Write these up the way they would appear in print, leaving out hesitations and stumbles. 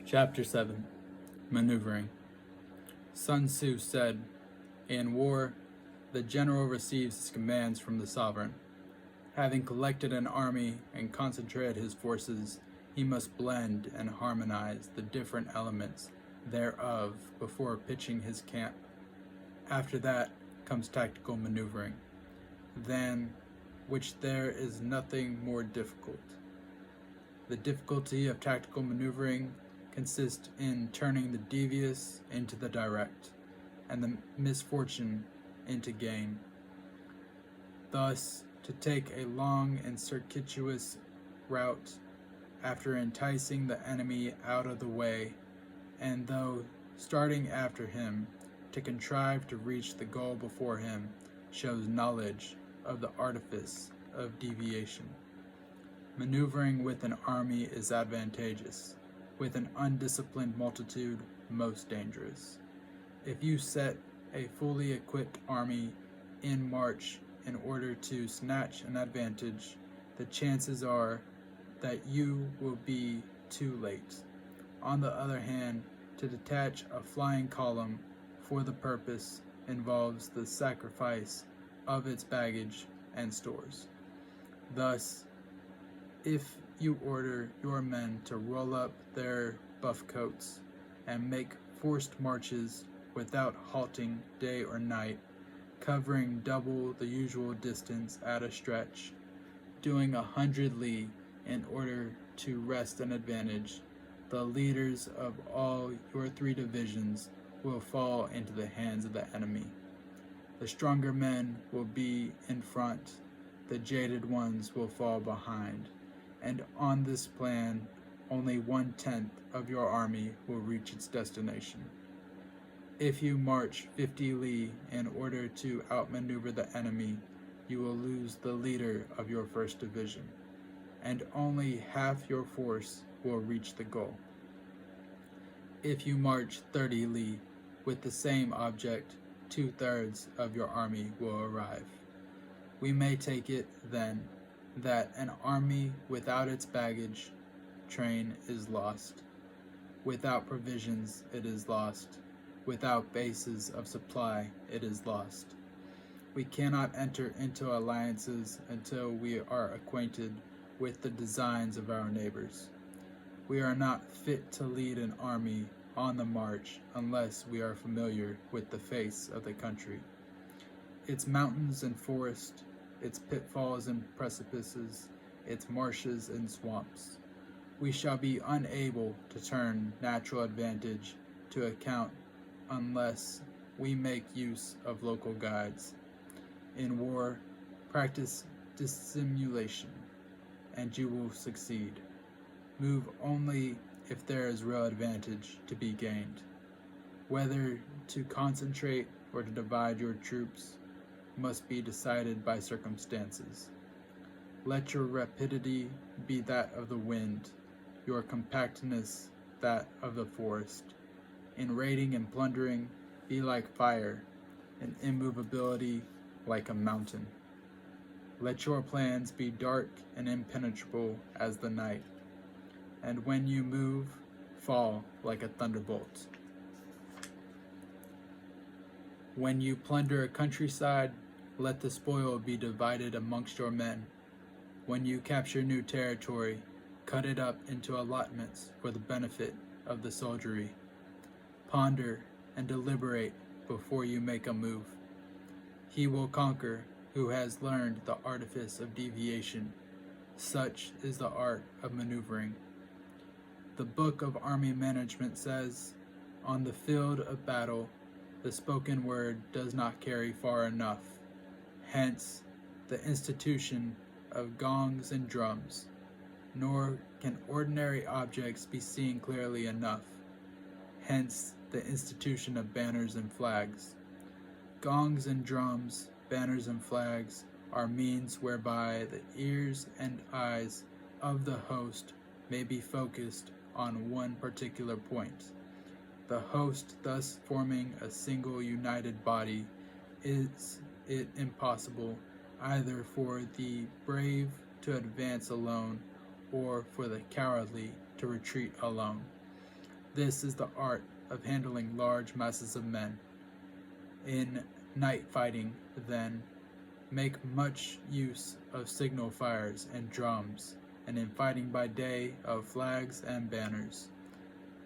Chapter 7 Maneuvering. Sun Tzu said, "In war, the general receives his commands from the sovereign. Having collected an army and concentrated his forces, he must blend and harmonize the different elements thereof before pitching his camp. After that comes tactical maneuvering, than which there is nothing more difficult. The difficulty of tactical maneuvering consists in turning the devious into the direct, and the misfortune into gain. Thus, to take a long and circuitous route after enticing the enemy out of the way, and though starting after him, to contrive to reach the goal before him, shows knowledge of the artifice of deviation. Maneuvering with an army is advantageous, with an undisciplined multitude most dangerous. If you set a fully equipped army in march in order to snatch an advantage, the chances are that you will be too late. On the other hand, to detach a flying column for the purpose involves the sacrifice of its baggage and stores. Thus, if you order your men to roll up their buff coats and make forced marches without halting day or night, covering double the usual distance at a stretch, doing 100 li in order to wrest an advantage, the leaders of all your 3 divisions will fall into the hands of the enemy. The stronger men will be in front, the jaded ones will fall behind, and on this plan, only 1/10 of your army will reach its destination. If you march 50 li in order to outmaneuver the enemy, you will lose the leader of your first division, and only half your force will reach the goal. If you march 30 li with the same object, 2/3 of your army will arrive. We may take it, then, that an army without its baggage train is lost. Without provisions, it is lost. Without bases of supply, it is lost. We cannot enter into alliances until we are acquainted with the designs of our neighbors. We are not fit to lead an army on the march unless we are familiar with the face of the country, its mountains and forests, its pitfalls and precipices, its marshes and swamps. We shall be unable to turn natural advantage to account unless we make use of local guides. In war, practice dissimulation, and you will succeed. Move only if there is real advantage to be gained. Whether to concentrate or to divide your troops must be decided by circumstances. Let your rapidity be that of the wind, your compactness that of the forest. In raiding and plundering, be like fire, in immovability like a mountain. Let your plans be dark and impenetrable as the night, and when you move, fall like a thunderbolt. When you plunder a countryside, let the spoil be divided amongst your men. When you capture new territory, cut it up into allotments for the benefit of the soldiery. Ponder and deliberate before you make a move. He will conquer who has learned the artifice of deviation. Such is the art of maneuvering. The Book of Army Management says, "On the field of battle, the spoken word does not carry far enough. Hence, the institution of gongs and drums, nor can ordinary objects be seen clearly enough. Hence, the institution of banners and flags. Gongs and drums, banners and flags are means whereby the ears and eyes of the host may be focused on one particular point. The host thus forming a single united body, is it impossible either for the brave to advance alone or for the cowardly to retreat alone. This is the art of handling large masses of men. In night fighting, then, make much use of signal fires and drums, and in fighting by day of flags and banners,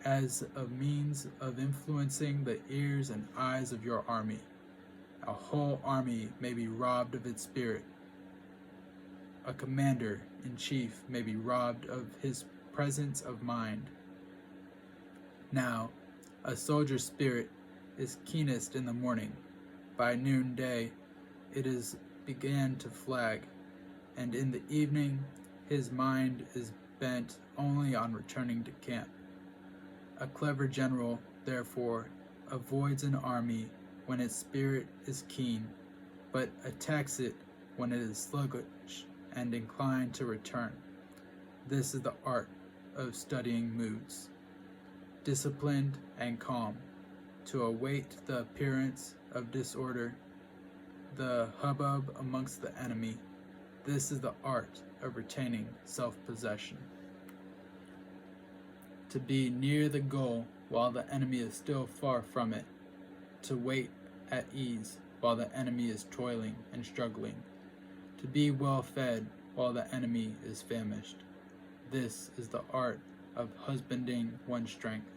as a means of influencing the ears and eyes of your army. A whole army may be robbed of its spirit. A commander-in-chief may be robbed of his presence of mind. Now, a soldier's spirit is keenest in the morning. By noonday, it is began to flag, and in the evening, his mind is bent only on returning to camp. A clever general, therefore, avoids an army when its spirit is keen, but attacks it when it is sluggish and inclined to return. This is the art of studying moods. Disciplined and calm, to await the appearance of disorder, the hubbub amongst the enemy. This is the art of retaining self-possession. To be near the goal while the enemy is still far from it. To wait at ease while the enemy is toiling and struggling. To be well fed while the enemy is famished. This is the art of husbanding one's strength.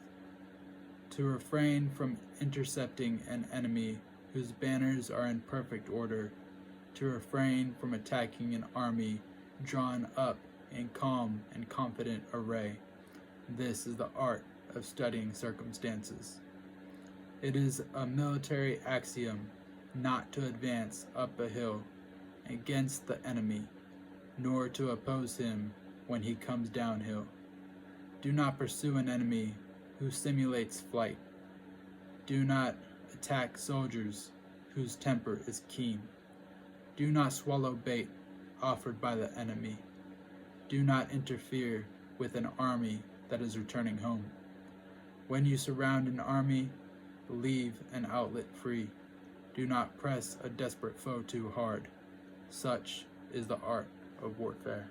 To refrain from intercepting an enemy whose banners are in perfect order. To refrain from attacking an army drawn up in calm and confident array. This is the art of studying circumstances. It is a military axiom not to advance up a hill against the enemy, nor to oppose him when he comes downhill. Do not pursue an enemy who simulates flight. Do not attack soldiers whose temper is keen. Do not swallow bait offered by the enemy. Do not interfere with an army that is returning home. When you surround an army, leave an outlet free. Do not press a desperate foe too hard. Such is the art of warfare.